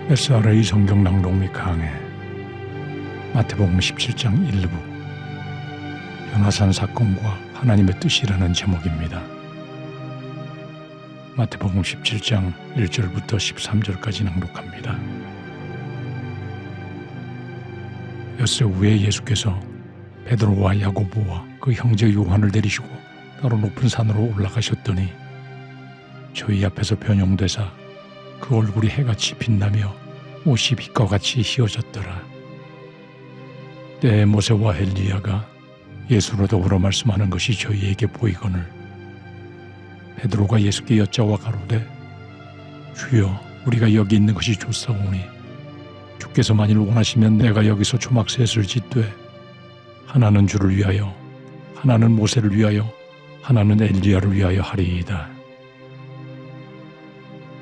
SRA 성경 낭독 및 강해 마태복음 17장 1부 요나산 사건과 하나님의 뜻이라는 제목입니다. 마태복음 17장 1절부터 13절까지 낭독합니다. 엿새 후에 예수께서 베드로와 야고보와 그 형제 요한을 데리시고 따로 높은 산으로 올라가셨더니 저희 앞에서 변형되사 그 얼굴이 해같이 빛나며 옷이 빛과 같이 휘어졌더라. 때에 모세와 엘리야가 예수로 더불어 말씀하는 것이 저희에게 보이거늘 베드로가 예수께 여짜와 가로되 주여 우리가 여기 있는 것이 좋사오니 주께서 만일 원하시면 내가 여기서 초막셋을 짓되 하나는 주를 위하여 하나는 모세를 위하여 하나는 엘리야를 위하여 하리이다.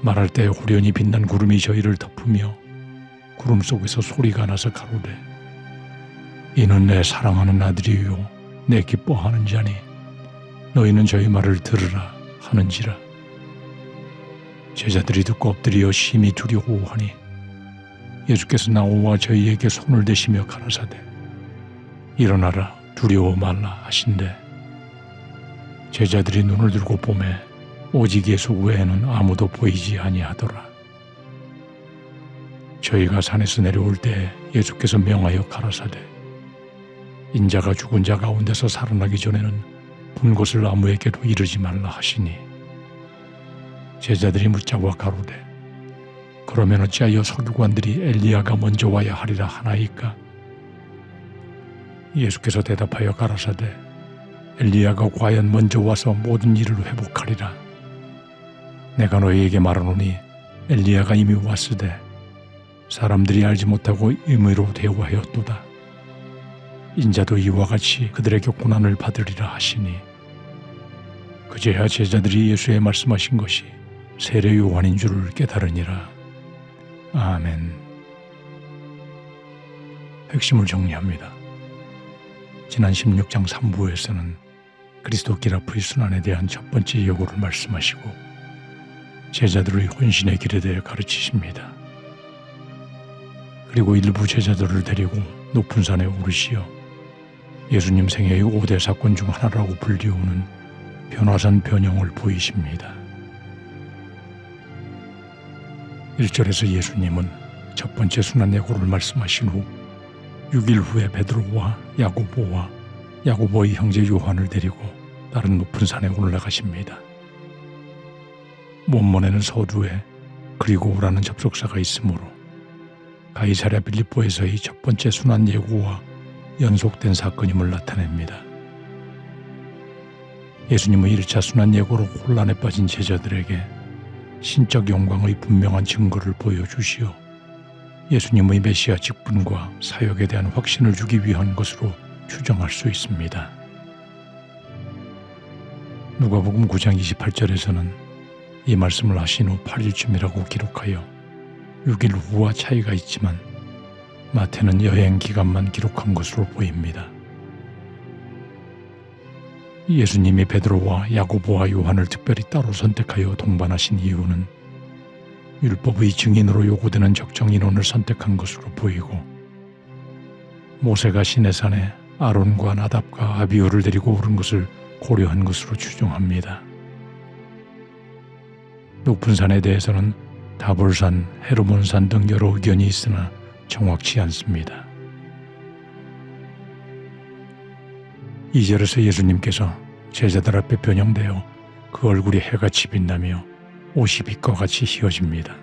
말할 때 호련히 빛난 구름이 저희를 덮으며 구름 속에서 소리가 나서 가로되 이는 내 사랑하는 아들이요 내 기뻐하는 자니 너희는 저희 말을 들으라 하는지라. 제자들이 듣고 엎드려 심히 두려워하니 예수께서 나오와 저희에게 손을 대시며 가라사대 일어나라 두려워 말라 하신대 제자들이 눈을 들고 보매 오직 예수 외에는 아무도 보이지 아니하더라. 저희가 산에서 내려올 때 예수께서 명하여 가라사대 인자가 죽은 자 가운데서 살아나기 전에는 본 것을 아무에게도 이르지 말라 하시니 제자들이 묻자와 가로되 그러면 어찌하여 서기관들이 엘리야가 먼저 와야 하리라 하나이까? 예수께서 대답하여 가라사대 엘리야가 과연 먼저 와서 모든 일을 회복하리라. 내가 너희에게 말하노니 엘리야가 이미 왔으되 사람들이 알지 못하고 임의로 대우하였도다. 인자도 이와 같이 그들에게 고난을 받으리라 하시니 그제야 제자들이 예수의 말씀하신 것이 세례 요한인 줄을 깨달으니라. 아멘. 핵심을 정리합니다. 지난 16장 3부에서는 그리스도 길 앞의 순환에 대한 첫 번째 예고를 말씀하시고 제자들의 혼신의 길에 대해 가르치십니다. 그리고 일부 제자들을 데리고 높은 산에 오르시어 예수님 생애의 5대 사건 중 하나라고 불리우는 변화산 변형을 보이십니다. 1절에서 예수님은 첫 번째 순환 예고를 말씀하신 후 6일 후에 베드로와 야고보와 야고보의 형제 요한을 데리고 다른 높은 산에 올라가십니다. 본문에는 서두에 그리고 오라는 접속사가 있으므로 가이사랴 빌립보에서의 첫 번째 순환 예고와 연속된 사건임을 나타냅니다. 예수님의 1차 순환 예고로 혼란에 빠진 제자들에게 신적 영광의 분명한 증거를 보여주시어 예수님의 메시아 직분과 사역에 대한 확신을 주기 위한 것으로 추정할 수 있습니다. 누가복음 9장 28절에서는 이 말씀을 하신 후 8일쯤이라고 기록하여 6일 후와 차이가 있지만 마태는 여행 기간만 기록한 것으로 보입니다. 예수님이 베드로와 야고보와 요한을 특별히 따로 선택하여 동반하신 이유는 율법의 증인으로 요구되는 적정 인원을 선택한 것으로 보이고 모세가 시내산에 아론과 나답과 아비후를 데리고 오른 것을 고려한 것으로 추정합니다. 높은 산에 대해서는 다볼산, 헤르몬산 등 여러 의견이 있으나 정확치 않습니다. 2절에서 예수님께서 제자들 앞에 변형되어 그 얼굴이 해같이 빛나며 옷이 빛과 같이 휘어집니다.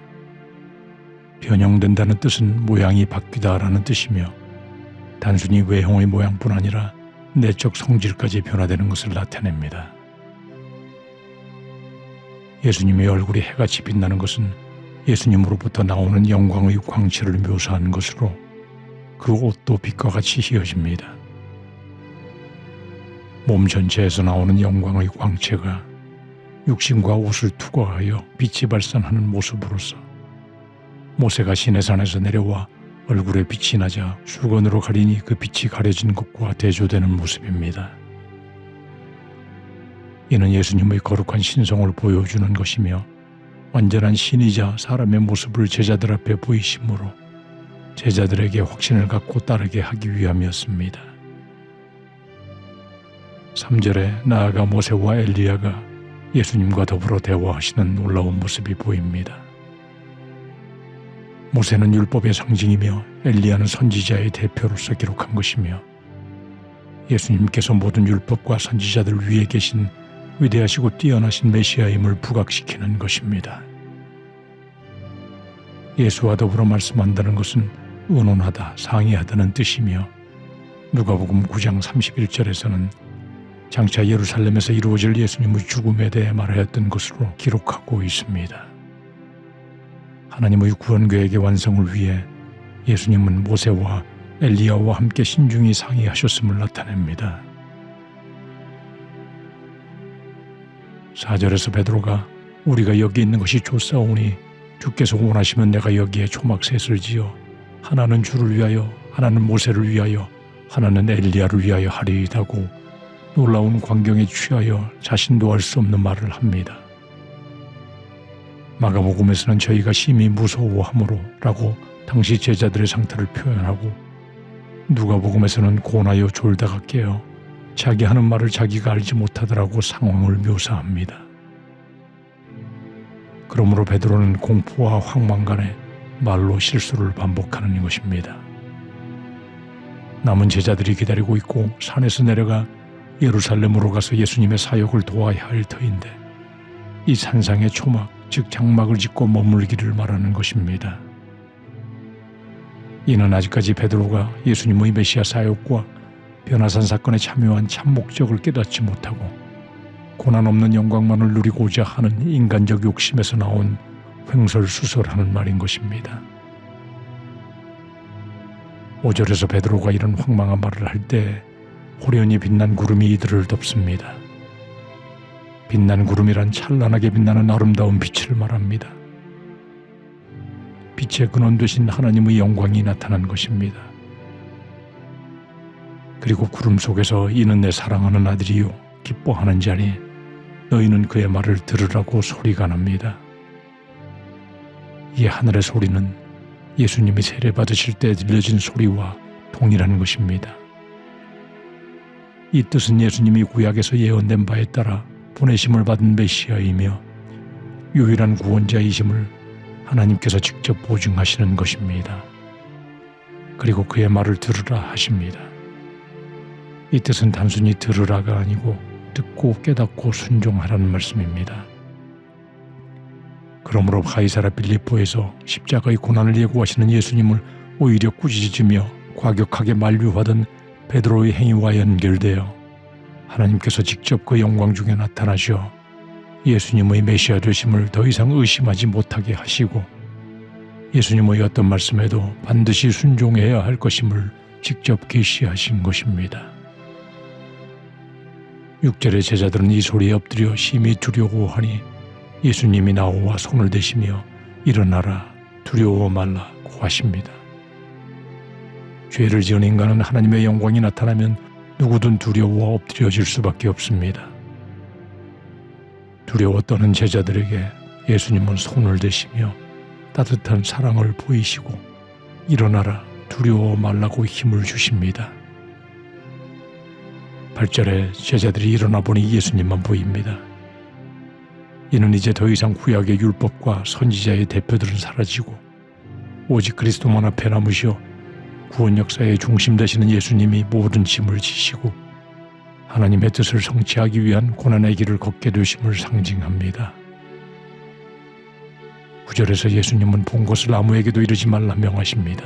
변형된다는 뜻은 모양이 바뀌다라는 뜻이며 단순히 외형의 모양뿐 아니라 내적 성질까지 변화되는 것을 나타냅니다. 예수님의 얼굴이 해같이 빛나는 것은 예수님으로부터 나오는 영광의 광채를 묘사하는 것으로 그 옷도 빛과 같이 휘어집니다. 몸 전체에서 나오는 영광의 광채가 육신과 옷을 투과하여 빛이 발산하는 모습으로서 모세가 시내산에서 내려와 얼굴에 빛이 나자 수건으로 가리니 그 빛이 가려진 것과 대조되는 모습입니다. 이는 예수님의 거룩한 신성을 보여주는 것이며 완전한 신이자 사람의 모습을 제자들 앞에 보이심으로 제자들에게 확신을 갖고 따르게 하기 위함이었습니다. 3절에 나아가 모세와 엘리야가 예수님과 더불어 대화하시는 놀라운 모습이 보입니다. 모세는 율법의 상징이며 엘리야는 선지자의 대표로서 기록한 것이며 예수님께서 모든 율법과 선지자들 위에 계신 위대하시고 뛰어나신 메시아임을 부각시키는 것입니다. 예수와 더불어 말씀한다는 것은 의논하다, 상의하다는 뜻이며 누가복음 9장 31절에서는 장차 예루살렘에서 이루어질 예수님의 죽음에 대해 말하였던 것으로 기록하고 있습니다. 하나님의 구원 계획의 완성을 위해 예수님은 모세와 엘리야와 함께 신중히 상의하셨음을 나타냅니다. 4절에서 베드로가 우리가 여기 있는 것이 좋사오니 주께서 원하시면 내가 여기에 초막셋을 지어 하나는 주를 위하여 하나는 모세를 위하여 하나는 엘리야를 위하여 하리이다고 놀라운 광경에 취하여 자신도 할 수 없는 말을 합니다. 마가복음에서는 저희가 심히 무서워함으로 라고 당시 제자들의 상태를 표현하고 누가복음에서는 고나여 졸다가 깨어 자기 하는 말을 자기가 알지 못하더라고 상황을 묘사합니다. 그러므로 베드로는 공포와 황망간에 말로 실수를 반복하는 것입니다. 남은 제자들이 기다리고 있고 산에서 내려가 예루살렘으로 가서 예수님의 사역을 도와야 할 터인데 이 산상의 초막, 즉 장막을 짓고 머물기를 말하는 것입니다. 이는 아직까지 베드로가 예수님의 메시아 사역과 변화산 사건에 참여한 참 목적을 깨닫지 못하고 고난 없는 영광만을 누리고자 하는 인간적 욕심에서 나온 횡설수설하는 말인 것입니다. 5절에서 베드로가 이런 황망한 말을 할 때 호련히 빛난 구름이 이들을 덮습니다. 빛난 구름이란 찬란하게 빛나는 아름다운 빛을 말합니다. 빛의 근원 되신 하나님의 영광이 나타난 것입니다. 그리고 구름 속에서 이는 내 사랑하는 아들이요 기뻐하는 자니 너희는 그의 말을 들으라고 소리가 납니다. 이 하늘의 소리는 예수님이 세례받으실 때 들려진 소리와 동일한 것입니다. 이 뜻은 예수님이 구약에서 예언된 바에 따라 보내심을 받은 메시아이며 유일한 구원자이심을 하나님께서 직접 보증하시는 것입니다. 그리고 그의 말을 들으라 하십니다. 이 뜻은 단순히 들으라가 아니고 듣고 깨닫고 순종하라는 말씀입니다. 그러므로 가이사랴 빌립보에서 십자가의 고난을 예고하시는 예수님을 오히려 꾸짖으며 과격하게 만류하던 베드로의 행위와 연결되어 하나님께서 직접 그 영광 중에 나타나셔 예수님의 메시아 되심을 더 이상 의심하지 못하게 하시고 예수님의 어떤 말씀에도 반드시 순종해야 할 것임을 직접 계시하신 것입니다. 6절의 제자들은 이 소리에 엎드려 심히 두려워하니 예수님이 나오와 손을 대시며 일어나라 두려워 말라고 하십니다. 죄를 지은 인간은 하나님의 영광이 나타나면 누구든 두려워 엎드려질 수밖에 없습니다. 두려워 떠는 제자들에게 예수님은 손을 대시며 따뜻한 사랑을 보이시고 일어나라 두려워 말라고 힘을 주십니다. 8절에 제자들이 일어나 보니 예수님만 보입니다. 이는 이제 더 이상 구약의 율법과 선지자의 대표들은 사라지고 오직 그리스도만 앞에 남으시어 구원 역사의 중심 되시는 예수님이 모든 짐을 지시고 하나님의 뜻을 성취하기 위한 고난의 길을 걷게 되심을 상징합니다. 9절에서 예수님은 본 것을 아무에게도 이르지 말라 명하십니다.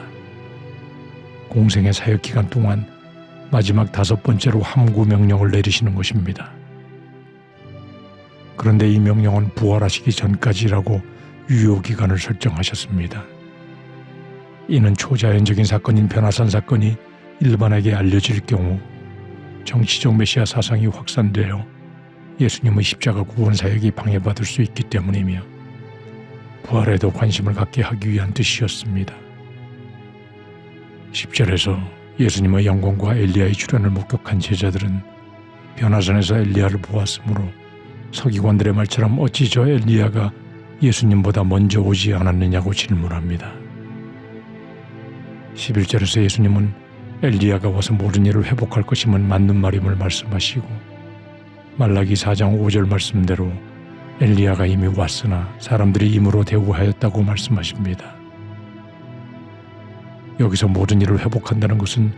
공생의 사역 기간 동안 마지막 5번째로 함구 명령을 내리시는 것입니다. 그런데 이 명령은 부활하시기 전까지라고 유효기간을 설정하셨습니다. 이는 초자연적인 사건인 변화산 사건이 일반에게 알려질 경우 정치적 메시아 사상이 확산되어 예수님의 십자가 구원 사역이 방해받을 수 있기 때문이며 부활에도 관심을 갖게 하기 위한 뜻이었습니다. 10절에서 예수님의 영광과 엘리야의 출현을 목격한 제자들은 변화산에서 엘리야를 보았으므로 서기관들의 말처럼 어찌 저 엘리야가 예수님보다 먼저 오지 않았느냐고 질문합니다. 11절에서 예수님은 엘리야가 와서 모든 일을 회복할 것임은 맞는 말임을 말씀하시고, 말라기 4장 5절 말씀대로 엘리야가 이미 왔으나 사람들이 임으로 대우하였다고 말씀하십니다. 여기서 모든 일을 회복한다는 것은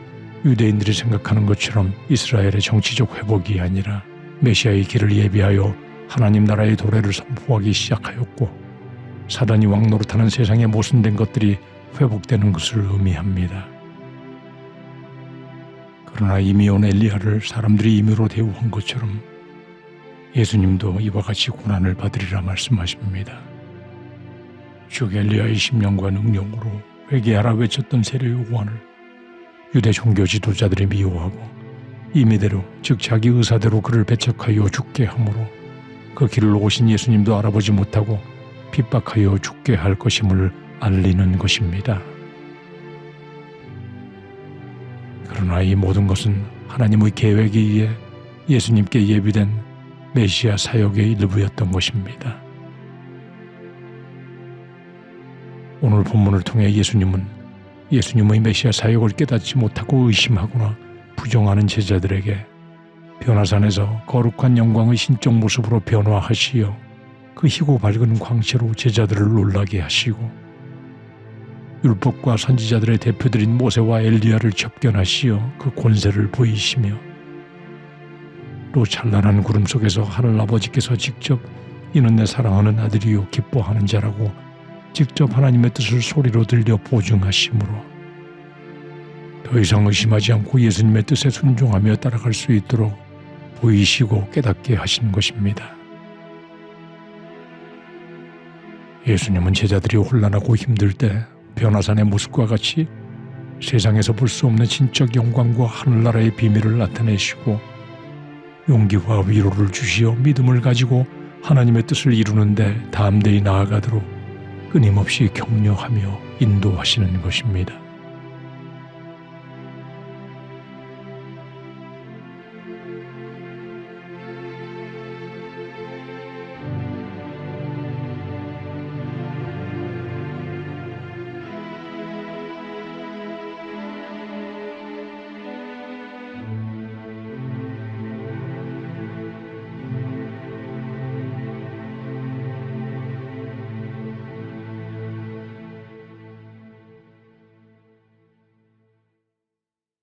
유대인들이 생각하는 것처럼 이스라엘의 정치적 회복이 아니라 메시아의 길을 예비하여 하나님 나라의 도래를 선포하기 시작하였고, 사단이 왕노릇하는 세상에 모순된 것들이 회복되는 것을 의미합니다. 그러나 이미 온 엘리야를 사람들이 임의로 대우한 것처럼 예수님도 이와 같이 고난을 받으리라 말씀하십니다. 쭉 엘리야의 심령과 능력으로 회개하라 외쳤던 세례 요한을 유대 종교 지도자들이 미워하고 임의대로, 즉 자기 의사대로 그를 배척하여 죽게 하므로 그 길로 오신 예수님도 알아보지 못하고 핍박하여 죽게 할 것임을 알리는 것입니다. 그러나 이 모든 것은 하나님의 계획에 의해 예수님께 예비된 메시아 사역의 일부였던 것입니다. 오늘 본문을 통해 예수님은 예수님의 메시아 사역을 깨닫지 못하고 의심하거나 부정하는 제자들에게 변화산에서 거룩한 영광의 신적 모습으로 변화하시어 그 희고 밝은 광채로 제자들을 놀라게 하시고, 율법과 선지자들의 대표들인 모세와 엘리야를 접견하시어 그 권세를 보이시며, 또 찬란한 구름 속에서 하늘 아버지께서 직접 이는 내 사랑하는 아들이요 기뻐하는 자라고 직접 하나님의 뜻을 소리로 들려 보증하시므로 더 이상 의심하지 않고 예수님의 뜻에 순종하며 따라갈 수 있도록 보이시고 깨닫게 하신 것입니다. 예수님은 제자들이 혼란하고 힘들 때 변화산의 모습과 같이 세상에서 볼 수 없는 신적 영광과 하늘나라의 비밀을 나타내시고 용기와 위로를 주시어 믿음을 가지고 하나님의 뜻을 이루는데 담대히 나아가도록 끊임없이 격려하며 인도하시는 것입니다.